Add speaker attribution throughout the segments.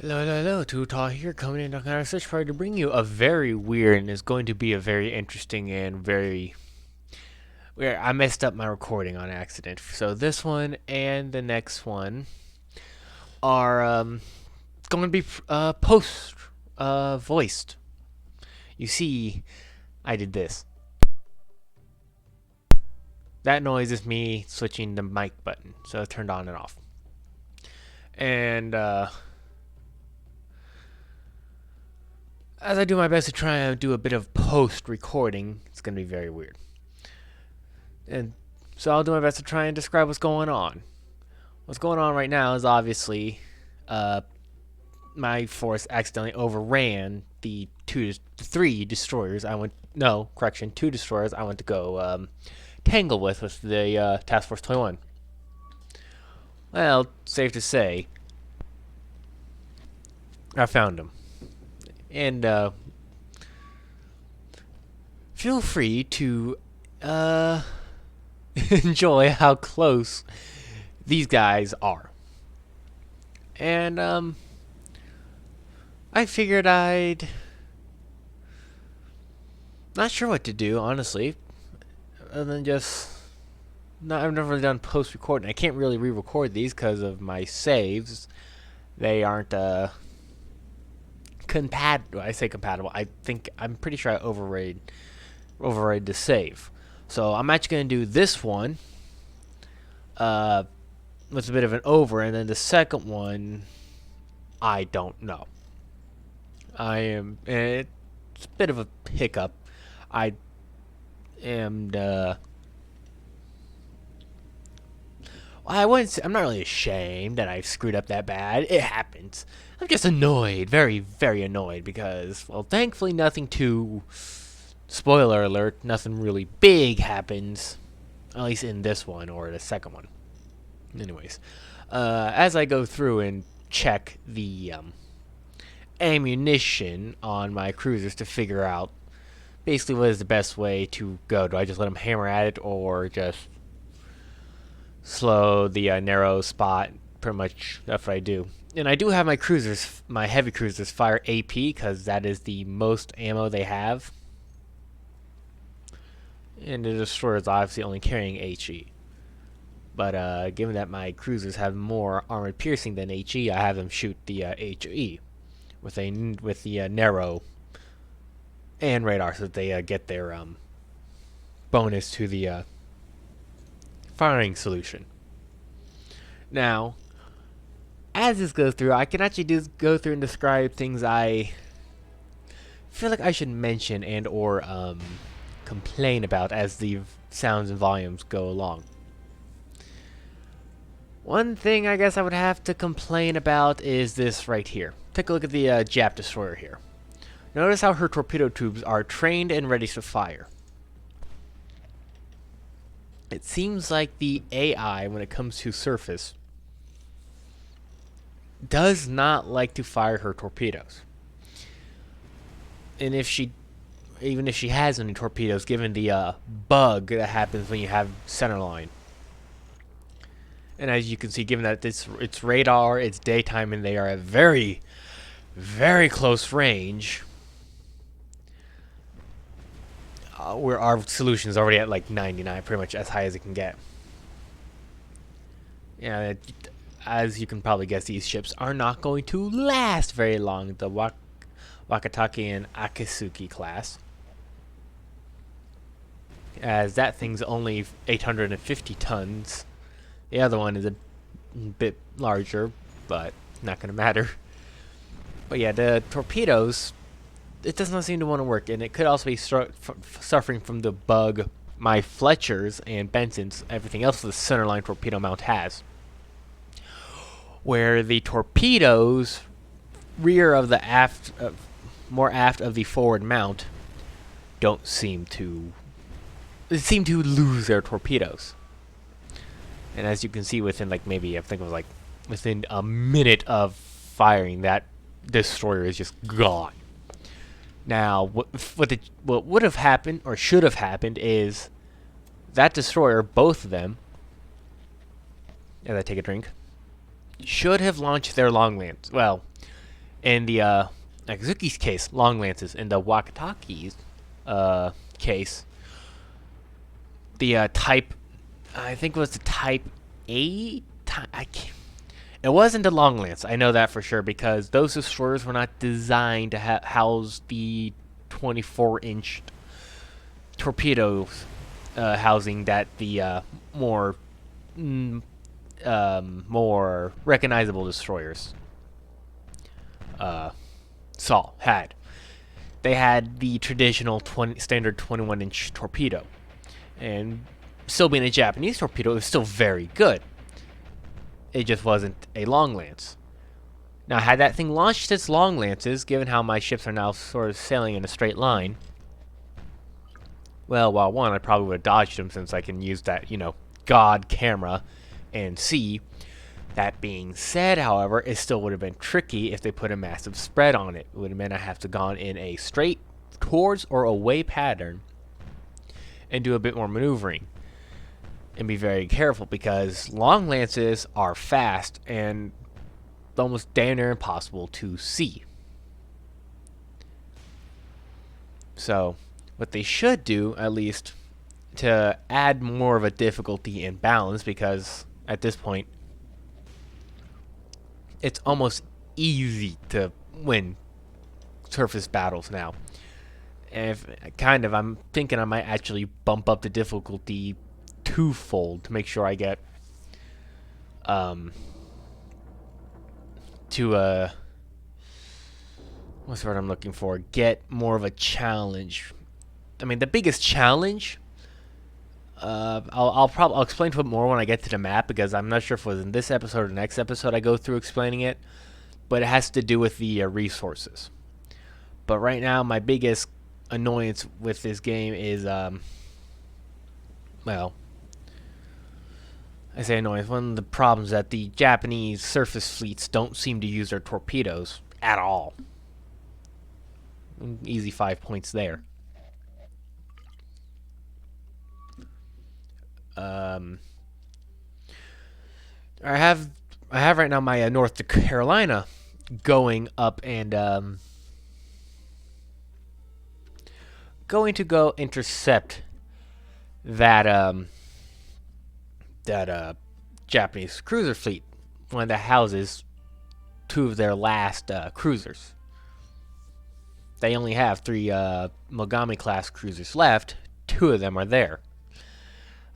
Speaker 1: Hello, hello, hello, Tall here, coming in on our search party to bring you a very weird and is going to be a very interesting and very weird. I messed up my recording on accident, so this one and the next one are going to be post voiced. You see, I did this. That noise is me switching the mic button, so it turned on and off. And as I do my best to try and do a bit of post recording, it's going to be very weird. And so I'll do my best to try and describe what's going on. What's going on right now is obviously my force accidentally overran the three destroyers I went, no, correction, two destroyers I went to go tangle with the Task Force 21. Well, safe to say, I found them. And feel free to enjoy how close these guys are. And I figured I'd not sure what to do, honestly, other than just I've never really done post recording. I can't really re-record these because of my saves. They aren't compatible. I say compatible. I'm pretty sure I override the save. So I'm actually going to do this one with a bit of an over, and then the second one, I don't know. It's a bit of a hiccup. I am I'm not really ashamed that I screwed up that bad. It happens. I'm just annoyed, very, very annoyed, because, well, thankfully nothing too, spoiler alert, nothing really big happens, at least in this one or the second one. Anyways, as I go through and check the ammunition on my cruisers to figure out basically what is the best way to go. Do I just let them hammer at it, or just slow the narrow spot? Pretty much that's what I do. And I do have my cruisers, my heavy cruisers, fire AP because that is the most ammo they have. And the destroyer is obviously only carrying HE. But given that my cruisers have more armored piercing than HE, I have them shoot the HE with the narrow and radar, so that they get their bonus to the firing solution. Now, as this goes through, I can actually go through and describe things I feel like I should mention and or complain about as the sounds and volumes go along. One thing I guess I would have to complain about is this right here. Take a look at the Jap destroyer here. Notice how her torpedo tubes are trained and ready to fire. It seems like the AI, when it comes to surface, does not like to fire her torpedoes. And even if she has any torpedoes, given the bug that happens when you have centerline. And as you can see, given that it's radar, it's daytime, and they are at very, very close range, where our solution is already at like 99, pretty much as high as it can get. Yeah, as you can probably guess, these ships are not going to last very long. The Wakatake and Akisuki class, as that thing's only 850 tons. The other one is a bit larger, but not going to matter. But yeah, the torpedoes, it does not seem to want to work, and it could also be suffering from the bug my Fletchers and Benson's, everything else the centerline torpedo mount has, where the torpedoes rear of the aft, more aft of the forward mount, don't seem to lose their torpedoes. And as you can see, within like maybe I think it was like within a minute of firing, that destroyer is just gone. Now, what would have happened or should have happened is that destroyer, both of them, as I take a drink, should have launched their long lands. Well, In the Nakazuki's case, long lances. In the Wakataki's case, the type, I think it was the type A. I can't. It wasn't the long lance. I know that for sure because those destroyers were not designed to house the 24-inch torpedo housing that the more more recognizable destroyers had. They had the traditional standard 21-inch torpedo, and still being a Japanese torpedo, it was still very good. It just wasn't a long lance. Now, had that thing launched its long lances, given how my ships are now sort of sailing in a straight line, well, one, I probably would have dodged them since I can use that, God camera and see. That being said, however, it still would have been tricky if they put a massive spread on it. It would have meant I have to gone in a straight towards or away pattern and do a bit more maneuvering. And be very careful because long lances are fast and almost damn near impossible to see. So, what they should do, at least, to add more of a difficulty and balance, because at this point, it's almost easy to win surface battles now. And I'm thinking I might actually bump up the difficulty twofold to make sure I get what's the word I'm looking for? Get more of a challenge. I mean, the biggest challenge. I'll explain to it more when I get to the map because I'm not sure if it was in this episode or the next episode I go through explaining it, but it has to do with the resources. But right now, my biggest annoyance with this game is well, I say annoyance. One of the problems that the Japanese surface fleets don't seem to use their torpedoes at all. Easy 5 points there. I have right now my North Carolina going up and going to go intercept that Japanese cruiser fleet, one that houses two of their last cruisers. They only have 3 Mogami class cruisers left. 2 of them are there.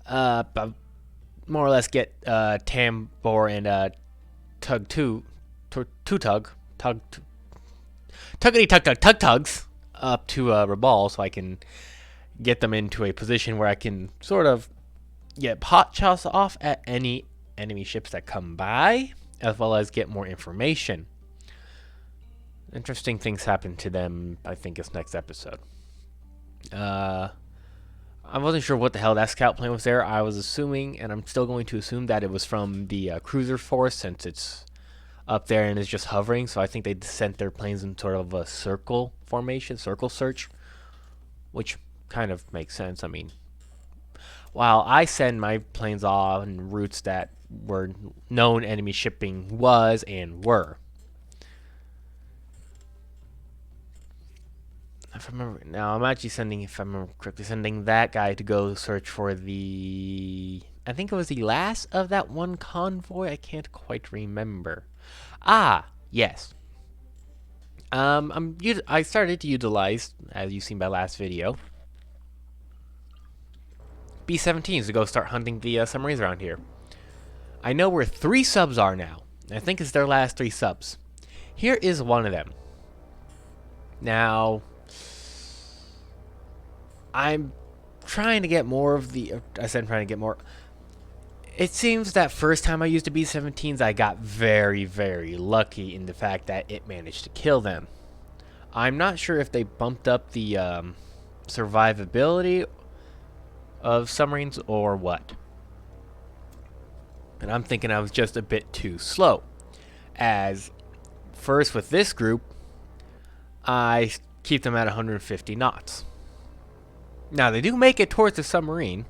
Speaker 1: But more or less get Tambor and Tugs up to Rabaul, so I can get them into a position where I can sort of get pot shots off at any enemy ships that come by, as well as get more information. Interesting things happen to them, I think, this next episode. I wasn't sure what the hell that scout plane was there. I was assuming, and I'm still going to assume, that it was from the cruiser force, since it's up there and is just hovering. So I think they sent their planes in sort of a circle formation, circle search, which kind of makes sense. I mean, while I send my planes on routes that were known enemy shipping was and were. If I remember now, I'm actually sending, if I remember correctly, sending that guy to go search for the, I think it was the last of that one convoy. I can't quite remember. Ah, yes. I started to utilize, as you've seen by last video, B-17s to go start hunting the submarines around here. I know where 3 subs are now. I think it's their last 3 subs. Here is one of them. Now, I'm trying to get more of the... I said I'm trying to get more... It seems that first time I used the B-17s, I got very, very lucky in the fact that it managed to kill them. I'm not sure if they bumped up the survivability of submarines or what. And I'm thinking I was just a bit too slow. As first with this group, I keep them at 150 knots. Now, they do make it towards the submarine,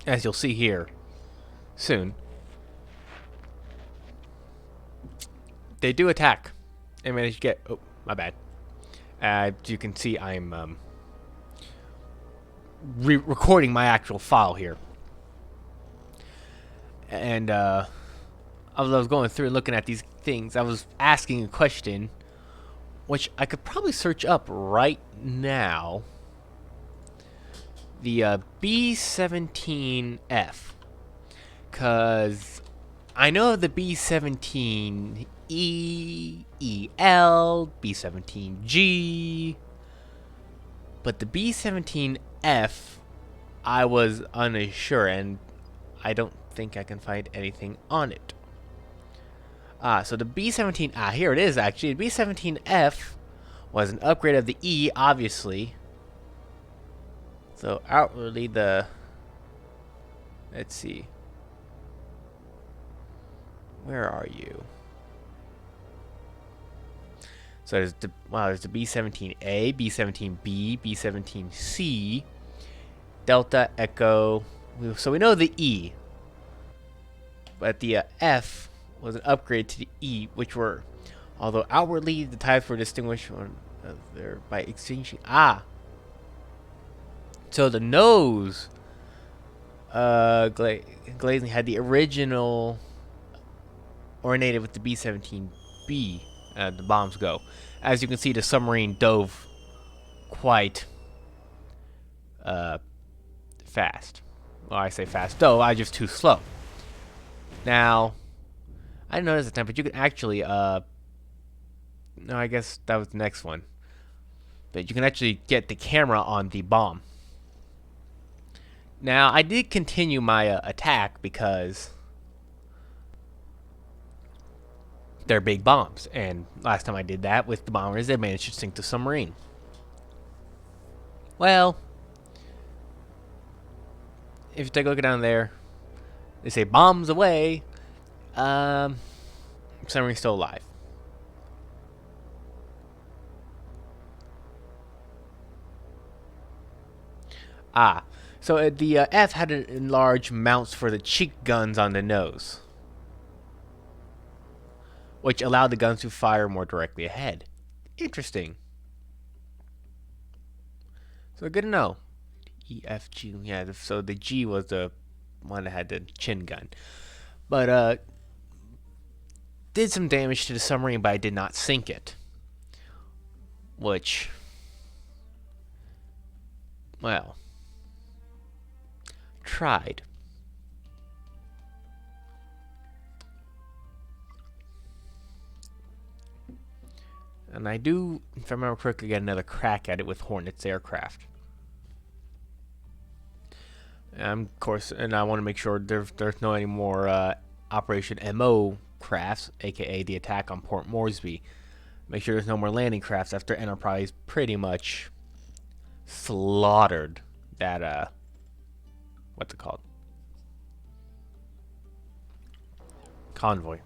Speaker 1: as you'll see here soon. They do attack. and managed to get. Oh, my bad. As you can see, I'm recording my actual file here, and as I was going through and looking at these things, I was asking a question, which I could probably search up right now. The B-17F, because I know the B-17E, EL, B-17G, but the B-17F, I was unsure, and I don't think I can find anything on it. So the B-17, here it is actually. The B-17F was an upgrade of the E, obviously. So outwardly let's see. Where are you? So there's the B-17A, B-17B, B-17C, Delta, Echo. So we know the E, but the F was an upgrade to the E, which were, although outwardly the types were distinguished by exchanging. So the nose glazing had the original ornated with the B-17B. The bombs go. As you can see, the submarine dove quite fast. Well, I say fast. Dove, I just too slow. Now, I didn't notice the time, but you can actually no, I guess that was the next one. But you can actually get the camera on the bomb. Now, I did continue my attack because they're big bombs. And last time I did that with the bombers, they managed to sink the submarine. Well, if you take a look down there, they say bombs away. Submarine's still alive. So the F had enlarged mounts for the cheek guns on the nose, which allowed the guns to fire more directly ahead. Interesting. So good to know. E, F, G, yeah, so the G was the one that had the chin gun. But, did some damage to the submarine, but I did not sink it. Which, well, tried. And I do, if I remember correctly, get another crack at it with Hornets aircraft. Of course, and I want to make sure there's no any more Operation MO crafts, aka the attack on Port Moresby. Make sure there's no more landing crafts after Enterprise pretty much slaughtered that what's it called? Convoy.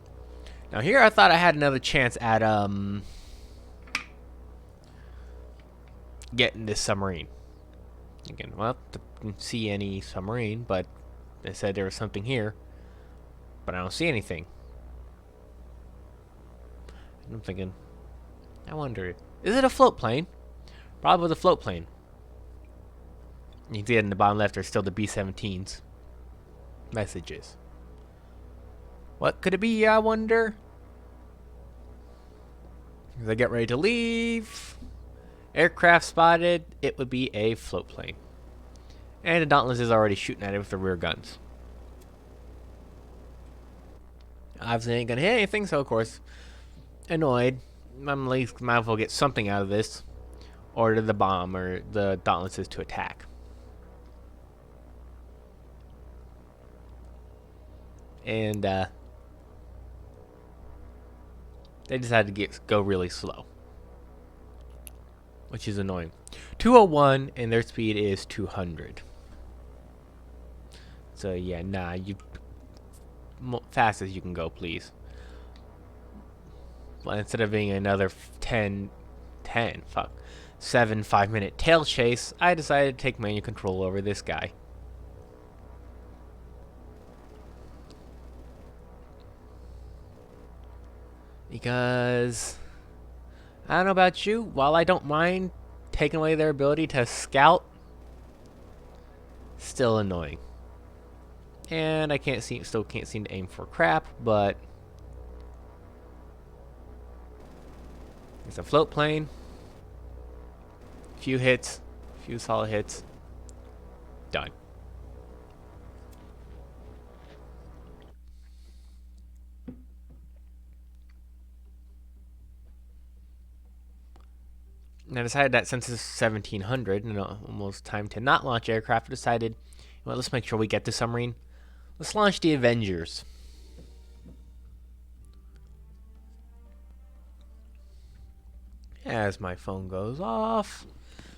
Speaker 1: Now here I thought I had another chance at getting this submarine. Again, well, didn't see any submarine, but they said there was something here, but I don't see anything. And I'm thinking, I wonder, is it a float plane? Probably was a float plane. You can see it in the bottom left, there's still the B-17's messages. What could it be, I wonder? As I get ready to leave, aircraft spotted, it would be a float plane. And the Dauntless is already shooting at it with the rear guns. Obviously ain't gonna hit anything, so of course, annoyed. I'm at least might as well get something out of this. Order the bomb or the Dauntlesses to attack. And they decided to go really slow, which is annoying. 201 and their speed is 200. So yeah, nah, you fast as you can go, please. Well, instead of being another 7 5-minute tail chase, I decided to take manual control over this guy. Because I don't know about you. While I don't mind taking away their ability to scout, still annoying. And I still can't seem to aim for crap, but it's a float plane. Few hits, few solid hits, done. And I decided that since it's 1700 and almost time to not launch aircraft, I decided, well, let's make sure we get the submarine. Let's launch the Avengers. As my phone goes off,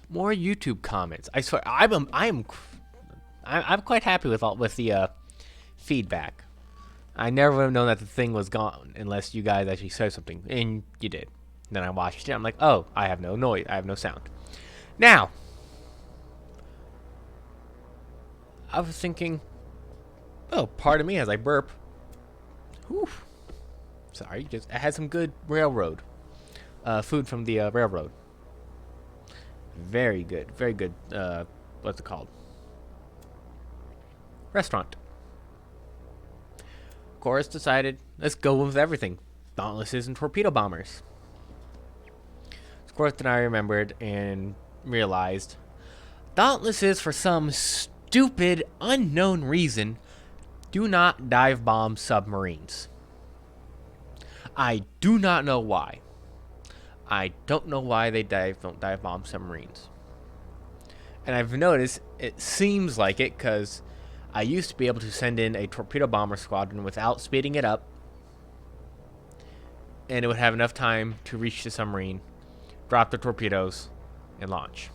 Speaker 1: more YouTube comments. I swear, I'm quite happy with the feedback. I never would have known that the thing was gone unless you guys actually said something, and you did. Then I watched it. I'm like, oh, I have no noise. I have no sound. Now, I was thinking, oh, pardon me as I burp. Whew. Sorry, I had some good railroad food from the railroad. Very good, very good. What's it called? Restaurant. Of course, decided let's go with everything. Dauntlesses and torpedo bombers. Of course, then I remembered and realized Dauntlesses, for some stupid, unknown reason, do not dive bomb submarines. I do not know why. I don't know why they don't dive bomb submarines. And I've noticed it seems like it because I used to be able to send in a torpedo bomber squadron without speeding it up, and it would have enough time to reach the submarine, drop the torpedoes, and launch.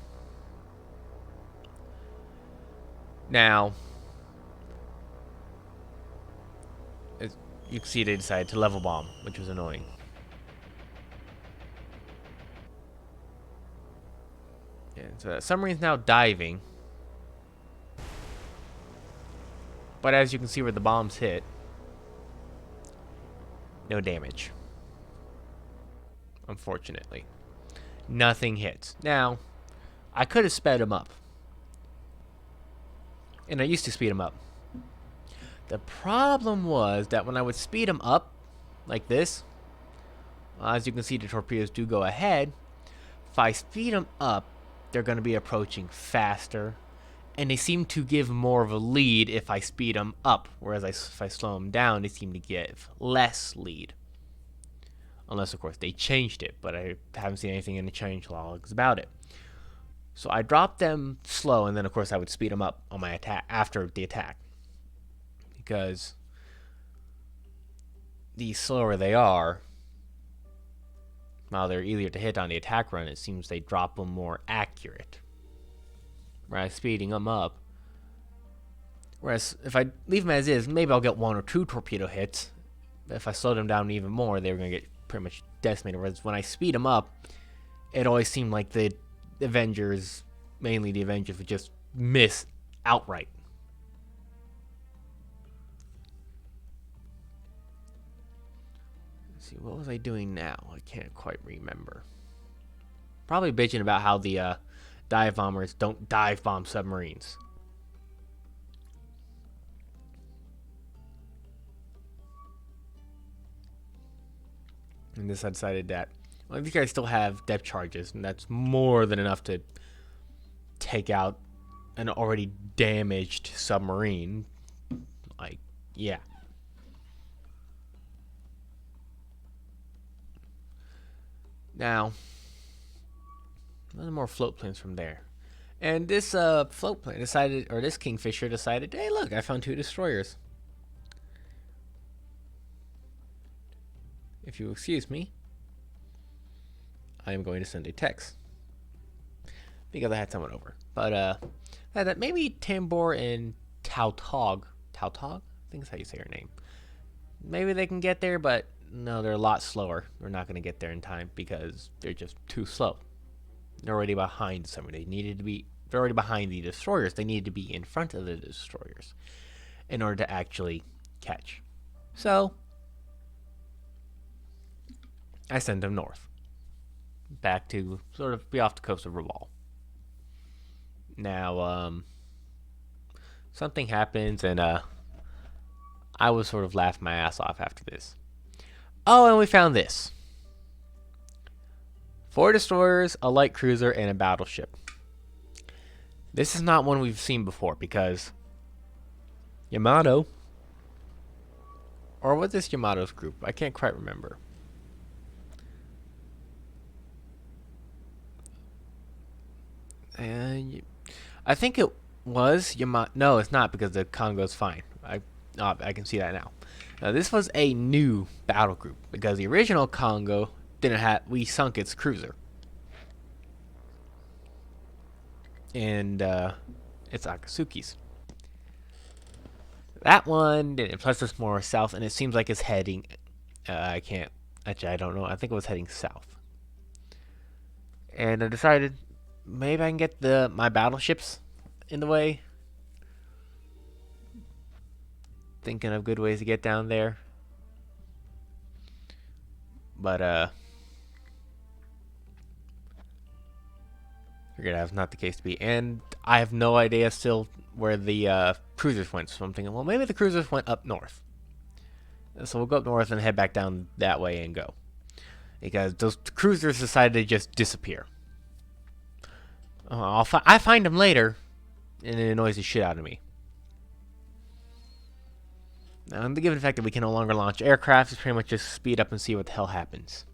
Speaker 1: Now, you can see they decided to level bomb, which was annoying. Yeah, so the submarine's now diving. But as you can see where the bombs hit, no damage. Unfortunately. Nothing hits. Now, I could have sped them up. And I used to speed them up. The problem was that when I would speed them up, like this, as you can see the torpedoes do go ahead, if I speed them up, they're going to be approaching faster, and they seem to give more of a lead if I speed them up, whereas if I slow them down, they seem to give less lead. Unless, of course, they changed it, but I haven't seen anything in the change logs about it. So I dropped them slow, and then, of course, I would speed them up on my attack after the attack. Because the slower they are, while they're easier to hit on the attack run, it seems they drop them more accurate. Whereas speeding them up, whereas if I leave them as is, maybe I'll get 1 or 2 torpedo hits. But if I slow them down even more, they're going to get pretty much decimated. Whereas when I speed them up, it always seemed like the Avengers, mainly the Avengers, would just miss outright. Let's see, what was I doing now? I can't quite remember. Probably bitching about how the dive bombers don't dive bomb submarines. And this I decided that, well, if you guys still have depth charges, and that's more than enough to take out an already damaged submarine, like, yeah. Now, a more float planes from there. And this float plane decided, or this Kingfisher decided, hey, look, I found 2 destroyers. If you excuse me, I am going to send a text. Because I had someone over. But, that maybe Tambor and Tautog. Tautog? I think that's how you say her name. Maybe they can get there, but no, they're a lot slower. They're not going to get there in time because they're just too slow. They're already behind somebody. They're already behind the destroyers. They needed to be in front of the destroyers in order to actually catch. So, I send them north. back to sort of be off the coast of Rabaul. Now, something happens, and I was sort of laughing my ass off after this. Oh, and we found this: 4 destroyers, a light cruiser, and a battleship. This is not one we've seen before because Yamato, or was this Yamato's group? I can't quite remember. And I think it was Yamato. No, it's not because the Congo's fine. I can see that now. Now this was a new battle group because the original Congo didn't have. We sunk its cruiser, and it's Akatsuki's. That one didn't. Plus, it's more south, and it seems like it's heading. I can't. Actually, I don't know. I think it was heading south. And I decided maybe I can get my battleships in the way. Thinking of good ways to get down there. But figured that's not the case to be. And I have no idea still where the cruisers went. So I'm thinking, well, maybe the cruisers went up north. So we'll go up north and head back down that way and go. Because those cruisers decided to just disappear. I find them later, and it annoys the shit out of me. Now, given the fact that we can no longer launch aircraft, it's pretty much just speed up and see what the hell happens.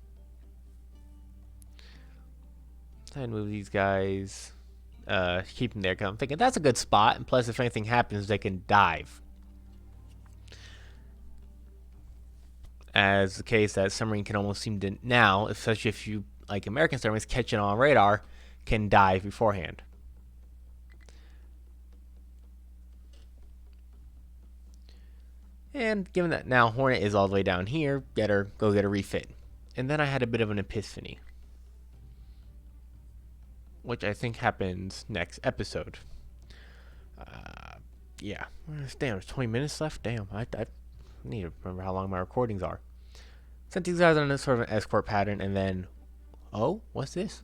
Speaker 1: So I move these guys, keep them there, because I'm thinking that's a good spot, and plus if anything happens, they can dive. As the case that submarine can almost seem to now, especially if you, like American submarines, catch it on radar, can dive beforehand. And given that now Hornet is all the way down here, go get a refit. And then I had a bit of an epiphany, which I think happens next episode. Yeah. Damn, there's 20 minutes left? Damn, I need to remember how long my recordings are. Sent these guys on a sort of an escort pattern, and then... Oh, what's this?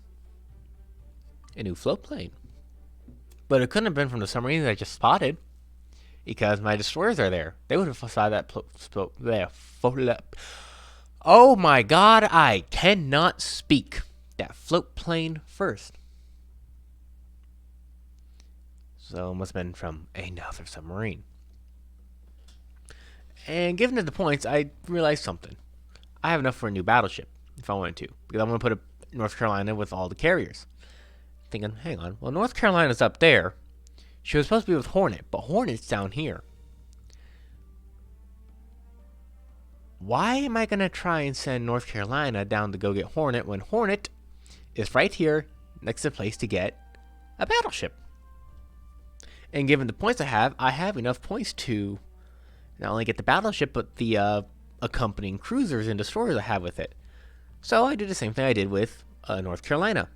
Speaker 1: A new float plane. But it couldn't have been from the submarine that I just spotted, because my destroyers are there. They would have spotted that float there. Oh my god, I cannot speak. That float plane first. So it must have been from another submarine. And given the points, I realized something. I have enough for a new battleship, if I wanted to. Because I want to put a North Carolina with all the carriers. Thinking, hang on, well, North Carolina's up there. She was supposed to be with Hornet, but Hornet's down here. Why am I going to try and send North Carolina down to go get Hornet when Hornet is right here next to the place to get a battleship? And given the points I have enough points to not only get the battleship, but the accompanying cruisers and destroyers I have with it. So I did the same thing I did with North Carolina.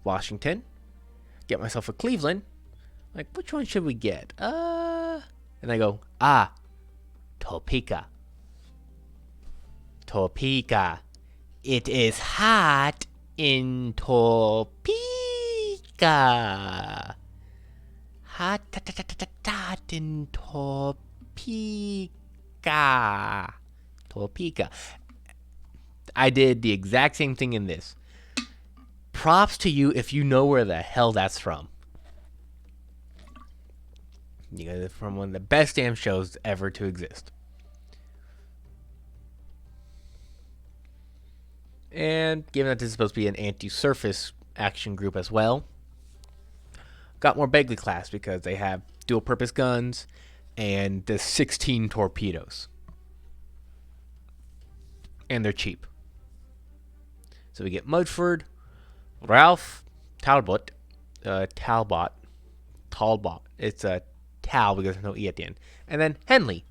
Speaker 1: Washington. Get myself a Cleveland. Like, which one should we get? And I go, Topeka. Topeka. It is hot in Topeka. Hot in Topeka. Topeka. I did the exact same thing in this. Props to you if you know where the hell that's from. You guys are from one of the best damn shows ever to exist. And given that this is supposed to be an anti-surface action group as well, got more Begley class because they have dual purpose guns and the 16 torpedoes. And they're cheap. So we get Mudford, Ralph Talbot. It's a Tal because there's no E at the end. And then Henley.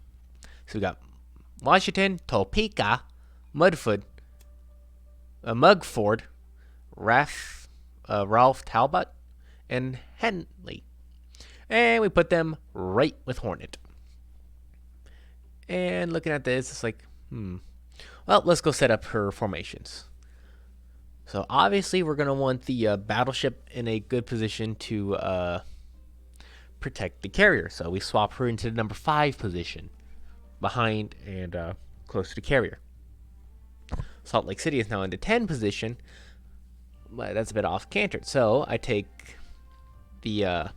Speaker 1: So we got Washington, Topeka, Mugford, Ralph Talbot, and Henley. And we put them right with Hornet. And looking at this, it's like, well, let's go set up her formations. So obviously we're gonna want the battleship in a good position to protect the carrier. So we swap her into the number 5 position, behind and close to the carrier. Salt Lake City is now in the 10 position, but that's a bit off cantered. So I take the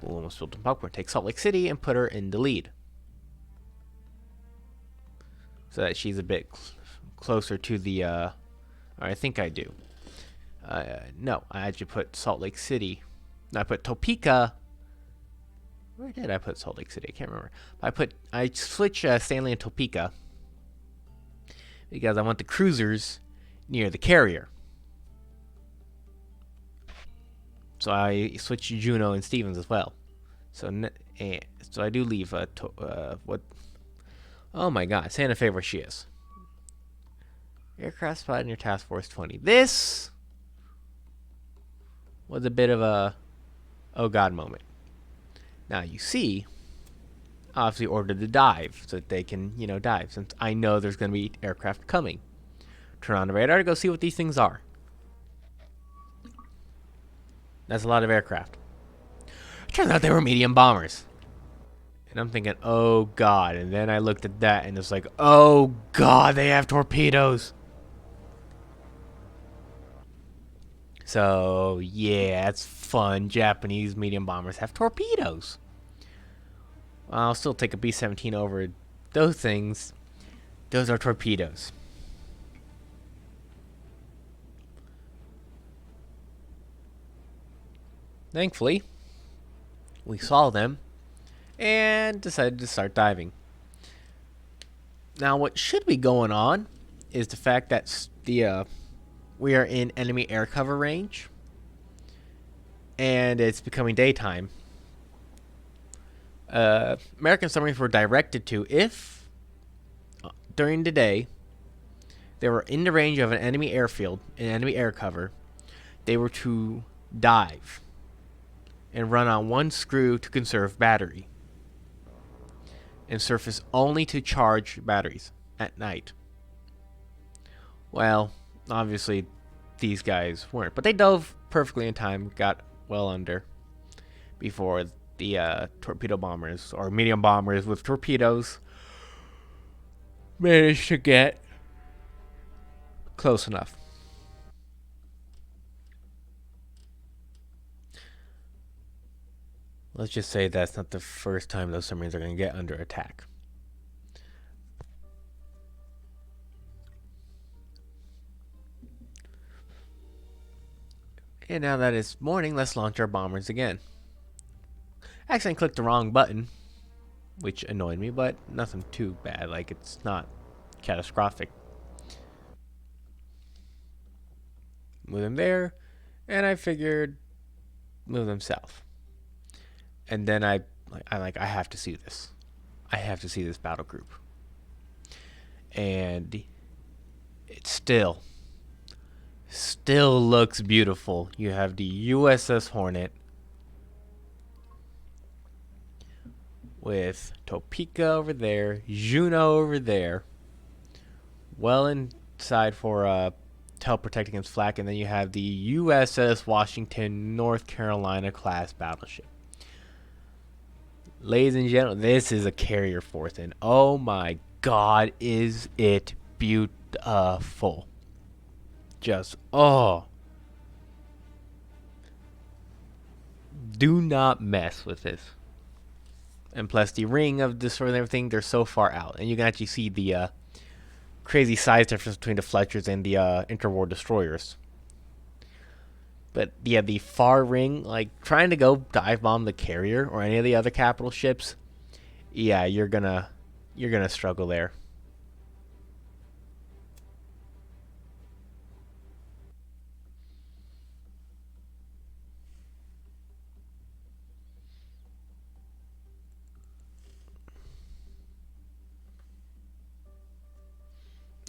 Speaker 1: almost spilled some popcorn. Take Salt Lake City and put her in the lead, so that she's a bit closer to the. Or I think I do. No, I actually put Salt Lake City. No, I put Topeka. Where did I put Salt Lake City? I can't remember. I switch Stanley and Topeka because I want the cruisers near the carrier. So I switch Juneau and Stevens as well. So I do leave what? Oh my God, Santa Fe, where she is. Aircraft spotted near Task Force 20. This was a bit of a oh God moment. Now you see, obviously ordered the dive so that they can, dive, since I know there's going to be aircraft coming. Turn on the radar to go see what these things are. That's a lot of aircraft. Turns out they were medium bombers. And I'm thinking, oh God. And then I looked at that and it's like, oh God, they have torpedoes. So, yeah, that's fun. Japanese medium bombers have torpedoes. I'll still take a B-17 over those things. Those are torpedoes. Thankfully, we saw them and decided to start diving. Now, what should be going on is the fact that we are in enemy air cover range, and it's becoming daytime. American submarines were directed to, if during the day they were in the range of an enemy airfield, an enemy air cover, they were to dive and run on one screw to conserve battery, and surface only to charge batteries at night. Well, obviously these guys weren't, but they dove perfectly in time, got well under before the torpedo bombers, or medium bombers with torpedoes, managed to get close enough. Let's just say that's not the first time those submarines are going to get under attack. And now that it's morning, let's launch our bombers again. Actually, I clicked the wrong button, which annoyed me, but nothing too bad. Like, it's not catastrophic. Move them there, and I figured move them south. And then I have to see this. I have to see this battle group. And it still looks beautiful. You have the USS Hornet with Topeka over there, Juneau over there, well inside for to help protect against flak, and then you have the USS Washington, North Carolina class battleship. Ladies and gentlemen, this is a carrier force, and oh my God, is it beautiful. Just, oh. Do not mess with this. And plus, the ring of this sort of everything, they're so far out. And you can actually see the crazy size difference between the Fletchers and the interwar destroyers. But yeah, the far ring, like trying to go dive bomb the carrier or any of the other capital ships, yeah, you're gonna struggle there.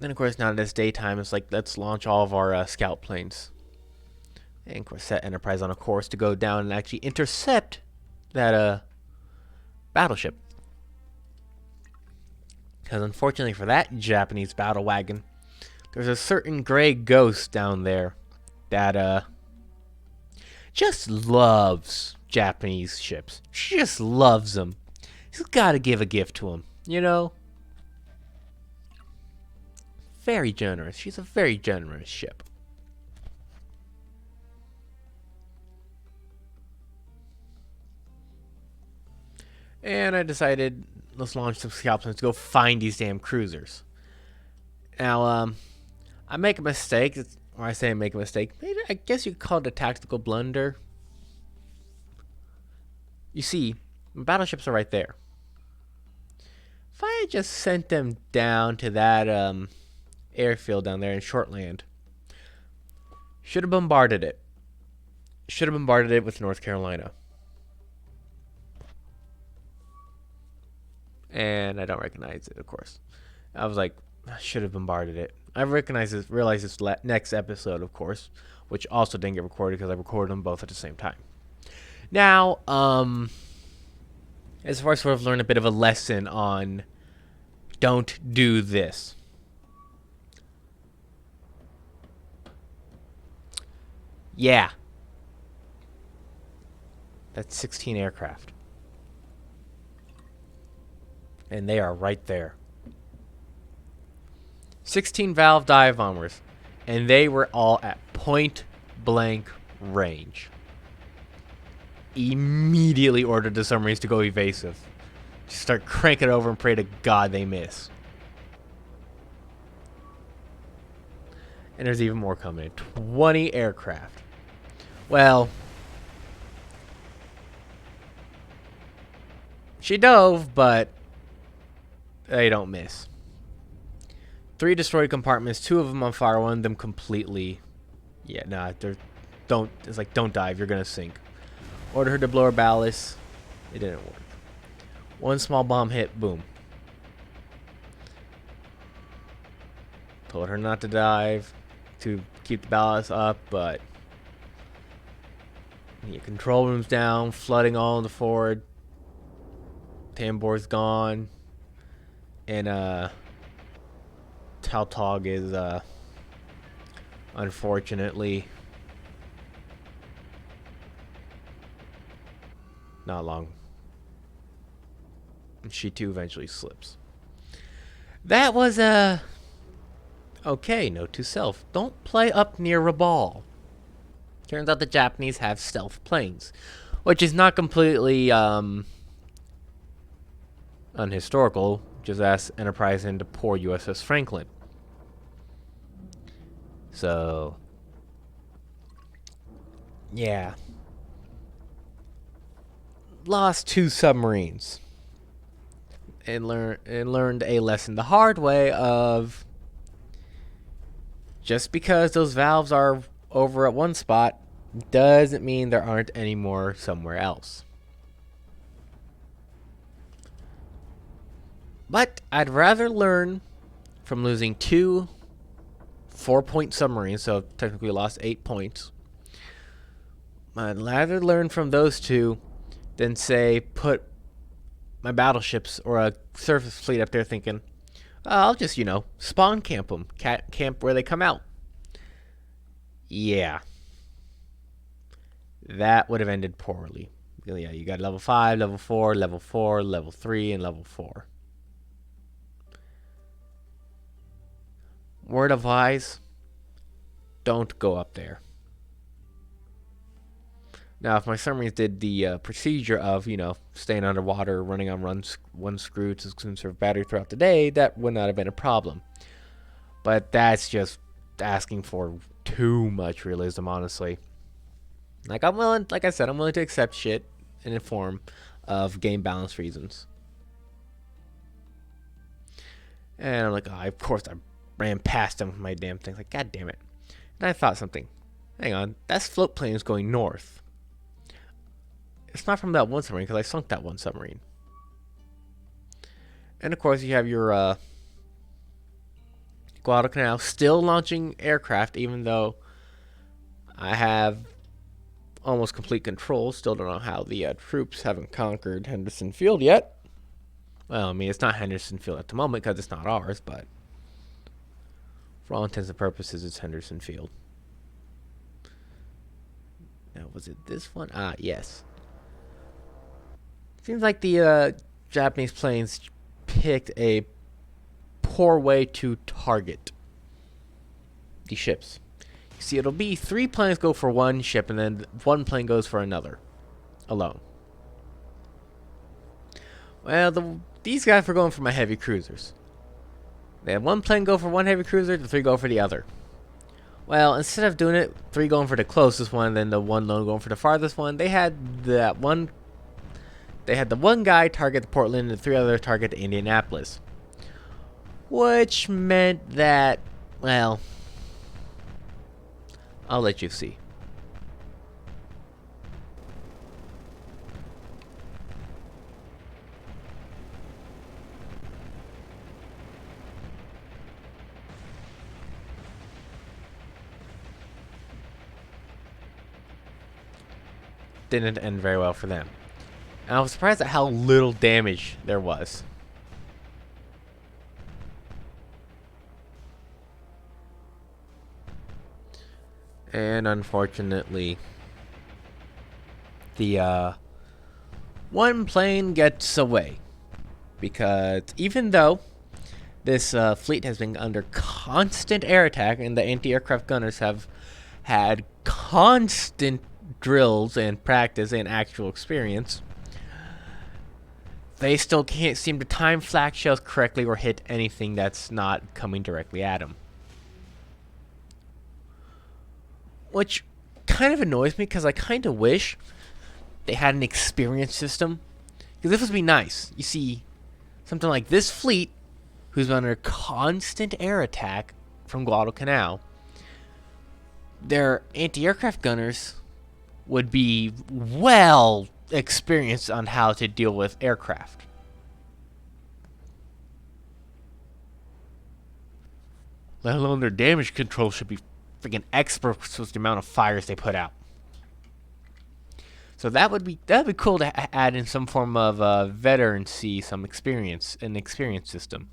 Speaker 1: And of course, now that it's daytime, it's like, let's launch all of our scout planes. And of course, set Enterprise on a course to go down and actually intercept that battleship. Because unfortunately for that Japanese battle wagon, there's a certain gray ghost down there that just loves Japanese ships. She just loves them. She's got to give a gift to him, you know? Very generous. She's a very generous ship. And I decided, let's launch some scalpers to go find these damn cruisers. Now, I make a mistake. Or I say I make a mistake. Maybe, I guess you could call it a tactical blunder. You see, battleships are right there. If I had just sent them down to that airfield down there in Shortland, should have bombarded it. Should have bombarded it with North Carolina. And I don't recognize it, of course. I was like, I should have bombarded it. I realized this next episode, of course, which also didn't get recorded because I recorded them both at the same time. Now, as far as sort of learn a bit of a lesson on don't do this. Yeah. That's 16 aircraft. And they are right there. 16 valve dive bombers. And they were all at point blank range. Immediately ordered the submarines to go evasive. Just start cranking over and pray to God they miss. And there's even more coming in. 20 aircraft. Well, she dove, but they don't miss. 3 destroyed compartments, 2 of them on fire, 1 of them completely. Yeah, nah, don't. It's like, don't dive, you're gonna sink. Order her to blow her ballast. It didn't work. 1 small bomb hit, boom. Told her not to dive, to keep the ballast up, but your control room's down, flooding all in the forward. Tambour's gone. And Tautog is unfortunately not long. And she too eventually slips. That was okay, note to self. Don't play up near Rabaul. Turns out the Japanese have stealth planes, which is not completely unhistorical. Just ask Enterprise into poor USS Franklin. So, yeah. Lost 2 submarines. And learned a lesson the hard way of just because those valves are over at one spot doesn't mean there aren't any more somewhere else. But I'd rather learn from losing 2 4-point submarines, so technically lost 8 points. I'd rather learn from those 2 than, say, put my battleships or a surface fleet up there thinking, I'll just, spawn camp them. Camp where they come out. Yeah. That would have ended poorly. Yeah, you got level 5, level 4, level 4, level 3, and level 4. Word of wise, don't go up there. Now, if my submarines did the procedure of, staying underwater, running on one screw to conserve battery throughout the day, that would not have been a problem. But that's just asking for too much realism, honestly. Like I said, I'm willing to accept shit in the form of game balance reasons. And I'm like, of course I ran past them with my damn thing. Like, God damn it. And I thought something. Hang on, that float plane is going north. It's not from that one submarine because I sunk that one submarine. And of course, you have your Guadalcanal still launching aircraft, even though I have almost complete control. Still don't know how the troops haven't conquered Henderson Field yet. Well, I mean, it's not Henderson Field at the moment because it's not ours, but For all intents and purposes, it's Henderson Field. Now, was it this one? Ah, yes. Seems like the Japanese planes picked a poor way to target the ships. You see, it'll be 3 planes go for one ship, and then 1 plane goes for another, alone. Well, these guys were going for my heavy cruisers. They had 1 plane go for 1 heavy cruiser, the 3 go for the other. Well, instead of doing it, 3 going for the closest one, then the 1 lone going for the farthest one, they had that one. They had the 1 guy target Portland and the 3 others target Indianapolis, which meant that, well, I'll let you see. Didn't end very well for them. And I was surprised at how little damage there was. And unfortunately, the 1 plane gets away. Because even though this fleet has been under constant air attack and the anti-aircraft gunners have had constant drills and practice and actual experience, they still can't seem to time flak shells correctly or hit anything that's not coming directly at them. Which kind of annoys me because I kind of wish they had an experience system. Because this would be nice. You see, something like this fleet, who's been under constant air attack from Guadalcanal, their anti-aircraft gunners would be well experienced on how to deal with aircraft. Let alone their damage control should be freaking experts with the amount of fires they put out. So that'd be cool to add in some form of veterancy, some experience, an experience system.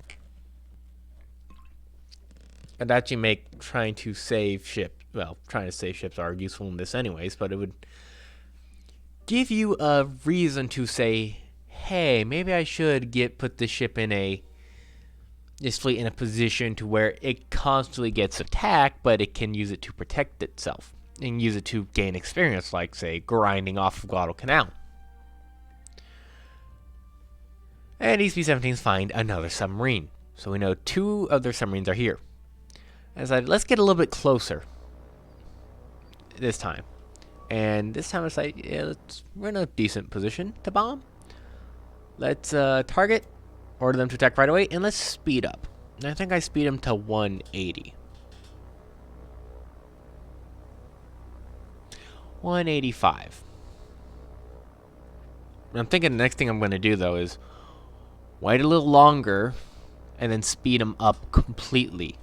Speaker 1: And actually make trying to save ships are useful in this anyways, but it would give you a reason to say, hey, maybe I should put this ship in this fleet in a position to where it constantly gets attacked, but it can use it to protect itself and use it to gain experience, like, say, grinding off of Guadalcanal. And these B-17s find another submarine. So we know 2 of their submarines are here. And I decided, let's get a little bit closer this time. And this time it's like, yeah, we're in a decent position to bomb. Let's target, order them to attack right away, and let's speed up. And I think I speed them to 180. 185. I'm thinking the next thing I'm going to do, though, is wait a little longer and then speed them up completely.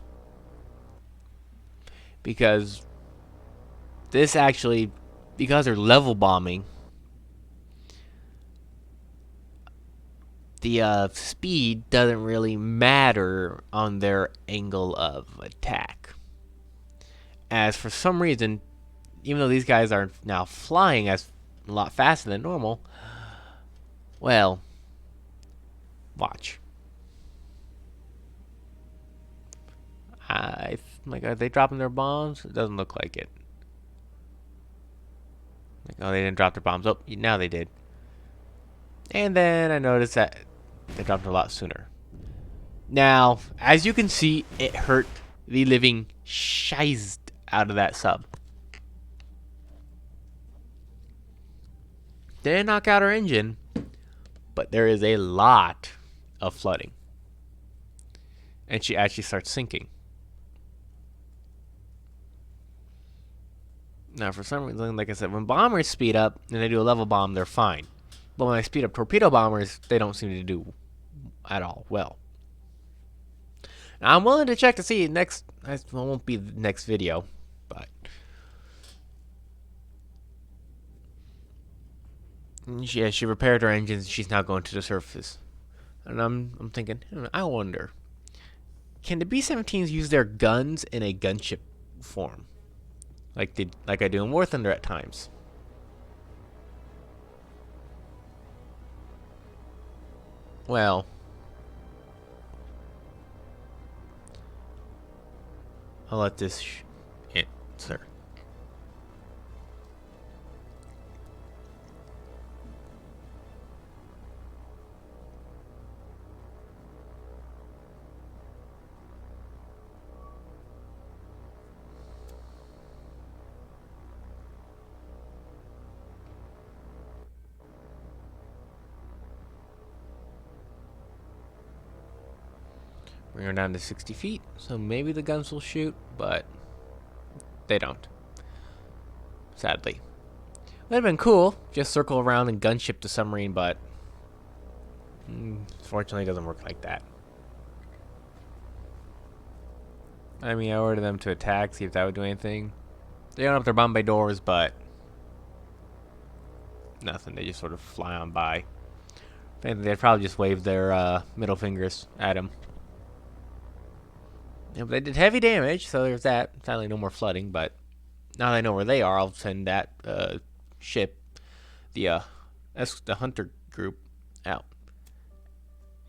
Speaker 1: Because this actually, because they're level bombing, the speed doesn't really matter on their angle of attack. As for some reason, even though these guys are now flying as a lot faster than normal, well, watch. Like, are they dropping their bombs? It doesn't look like it. Like, oh, they didn't drop their bombs. Oh, now they did. And then I noticed that they dropped a lot sooner. Now, as you can see, it hurt the living shiz out of that sub. They didn't knock out our engine, but there is a lot of flooding. And she actually starts sinking. Now, for some reason, like I said, when bombers speed up and they do a level bomb, they're fine. But when I speed up torpedo bombers, they don't seem to do at all well. Now, I'm willing to check to see next. It won't be the next video, but yeah, she repaired her engines. She's now going to the surface, and I'm thinking, I wonder, can the B-17s use their guns in a gunship form, like I do in War Thunder at times? Well, I'll let this answer. Bring her down to 60 feet, so maybe the guns will shoot, but they don't. Sadly. Would have been cool, just circle around and gunship the submarine, but fortunately it doesn't work like that. I mean, I ordered them to attack, see if that would do anything. They don't have their bomb bay doors, but nothing. They just sort of fly on by. If anything, they'd probably just wave their middle fingers at him. Yeah, but they did heavy damage, so there's that. Sadly, no more flooding, but now that I know where they are, I'll send that ship, the hunter group, out.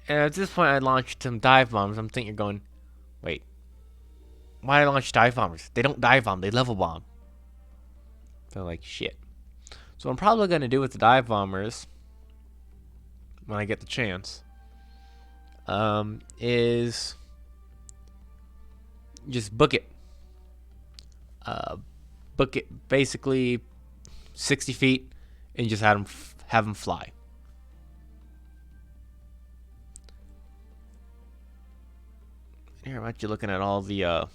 Speaker 1: And at this point, I launched some dive bombs. I'm thinking, you're going, wait, why did I launch dive bombers? They don't dive bomb, they level bomb. So like, shit. So what I'm probably going to do with the dive bombers, when I get the chance, is just book it. Book it basically 60 feet and just have them fly. Here, I'm actually looking at all the, I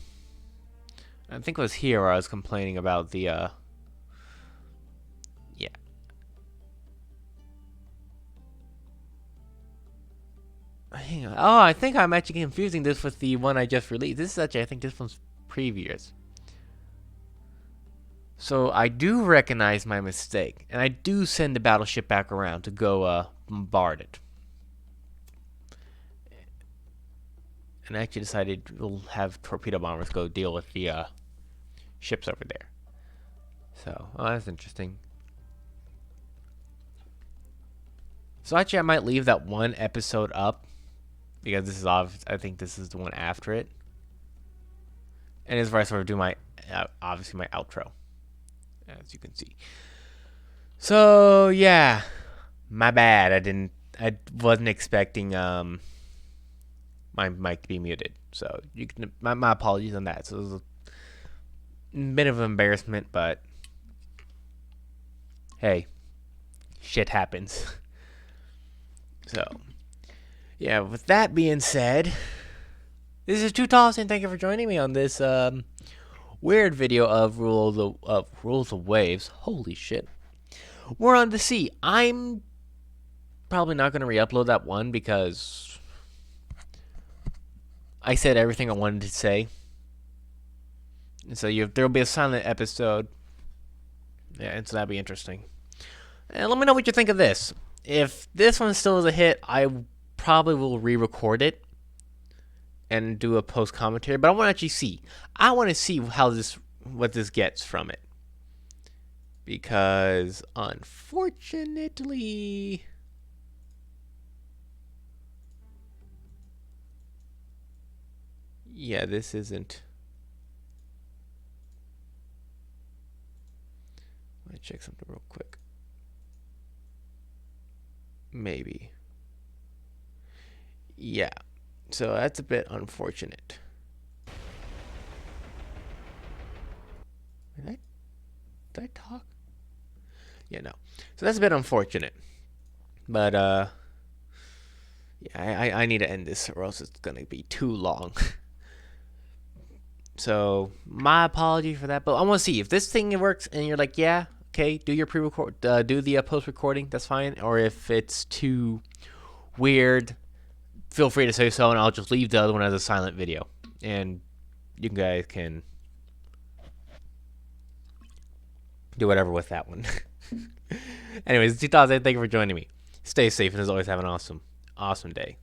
Speaker 1: think it was here where I was complaining about the, yeah. Hang on. Oh, I think I'm actually confusing this with the one I just released. This is actually, I think this one's previous. So I do recognize my mistake, and I do send the battleship back around to go bombard it. And I actually decided we'll have torpedo bombers go deal with the ships over there. So, oh, that's interesting. So actually, I might leave that one episode up because this is I think this is the one after it, and it's where I sort of do my obviously my outro, as you can see. So yeah, my bad. I wasn't expecting my mic to be muted. So you can my apologies on that. So it was a bit of an embarrassment, but hey, shit happens. So yeah, with that being said, this is Too Tall, and thank you for joining me on this weird video of rules of waves. Holy shit. We're on the sea. I'm probably not going to re-upload that one because I said everything I wanted to say. And so there'll be a silent episode. Yeah, and so that'll be interesting. And let me know what you think of this. If this one still is a hit, I probably will re-record it and do a post commentary. But I want to actually see. I want to see what this gets from it. Because unfortunately, yeah, this isn't. Let me check something real quick. Maybe. Yeah. So that's a bit unfortunate. Did I talk? Yeah, no. So that's a bit unfortunate. But yeah, I need to end this or else it's gonna be too long. So my apology for that. But I want to see if this thing works and you're like, yeah, okay, do your pre-record, do the post-recording. That's fine. Or if it's too weird, feel free to say so, and I'll just leave the other one as a silent video, and you guys can do whatever with that one. Anyways, 2000. Thank you for joining me. Stay safe, and as always, have an awesome day.